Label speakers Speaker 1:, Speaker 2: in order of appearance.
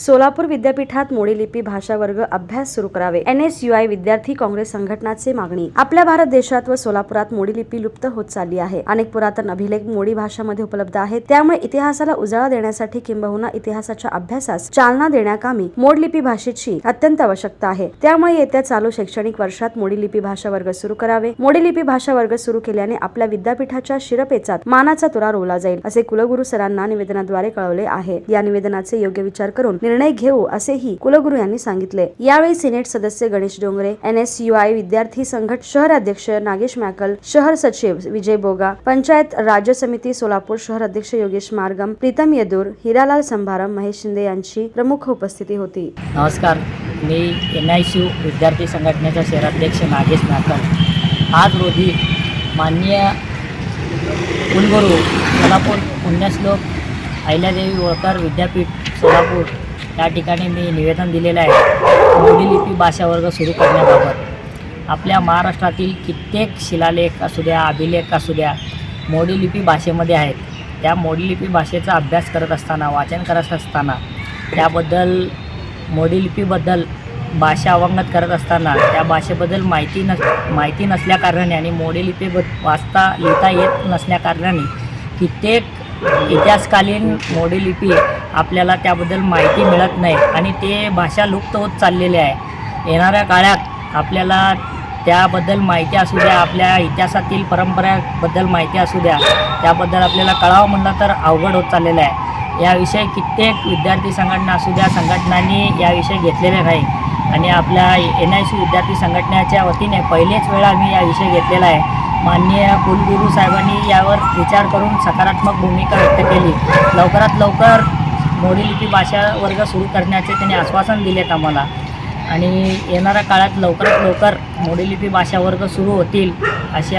Speaker 1: सोलापूर विद्यापीठात मोडी लिपी भाषा वर्ग अभ्यास सुरू करावे. NSUI विद्यार्थी काँग्रेस संघटनाचे मागणी. आपल्या भारत देशात व सोलापुरात मोडी लिपी लुप्त होत चालली आहे. अनेक पुरातन अभिलेख मोडी भाषामध्ये उपलब्ध आहेत. त्यामुळे इतिहासाला उजाळा देण्यासाठी किंबहुना इतिहासाच्या अभ्यासास चालना देण्याकामी मोडी लिपी भाषेची अत्यंत आवश्यकता आहे. त्यामुळे येत्या चालू शैक्षणिक वर्षात मोडी लिपी भाषा वर्ग सुरू करावे. मोडी लिपी भाषा वर्ग सुरू केल्याने आपल्या विद्यापीठाच्या शिरपेचात मानाचा तुरा रोवला जाईल, असे कुलगुरू सरांना निवेदनाद्वारे कळवले आहे. या निवेदनाचे योग्य विचार करून निर्णय घेऊ, असेही कुलगुरू यांनी सांगितले. यावेळी सिनेट सदस्य गणेश डोंगरे, NSUI विद्यार्थी संघट शहर अध्यक्ष नागेश मॅकल, शहर सचिव विजय बोगा, पंचायत राज्य समिती सोलापूर शहर अध्यक्ष योगेश मार्गम, प्रीतम येदूर, हिरालाल संभारम, महेश शिंदे यांची प्रमुख उपस्थिती होती.
Speaker 2: नमस्कार, मी NSU विद्यार्थी संघटनेचा शहराध्यक्ष नागेश मॅकल. आज रोजी माननीय कुलगुरू सोलापूर पुण्यश्लोक अहिल्यादेवी होळकर विद्यापीठ सोलापूर या ठिकाणी मी निवेदन दिलेलं आहे. मोडी लिपी भाषा वर्ग सुरू करण्याबाबत आपल्या महाराष्ट्रातील कित्येक शिलालेख असू द्या, अभिलेख असू द्या, मोडी लिपी भाषेमध्ये आहेत. त्या मोडी लिपी भाषेचा अभ्यास करत असताना, वाचन करत असताना, त्याबद्दल मोडी लिपीबद्दल भाषा अवगत करत असताना त्या भाषेबद्दल माहिती नसल्याकारणाने आणि मोडी लिपी वाचता लिहिता येत नसल्याकारणाने कित्येक इतिहासकालीन मोडी लिपी आपल्याला त्याबद्दल माहिती मिळत नाही आणि ते भाषा लुप्त होत चाललेली आहे. येणाऱ्या काळात आपल्याला त्याबद्दल माहिती असू द्या, आपल्या इतिहासातील परंपराबद्दल माहिती असू द्या, त्याबद्दल आपल्याला कळावं म्हणलं तर अवघड होत चाललेलं आहे. याविषयी कित्येक विद्यार्थी संघटना असू द्या, संघटनांनी याविषयी घेतलेले नाही आणि आपल्या NSU विद्यार्थी संघटनेच्या वतीने पहिलेच वेळा मी याविषयी घेतलेला आहे. माननीय कुलगुरू साहेबांनी यावर विचार करून सकारात्मक भूमिका व्यक्त केली. लवकरात लवकर मोडी लिपी भाषा वर्ग सुरू करण्याचे त्यांनी आश्वासन दिलेत आम्हाला आणि येणाऱ्या काळात लवकरात लवकर मोडी लिपी भाषा वर्ग सुरू होतील अशी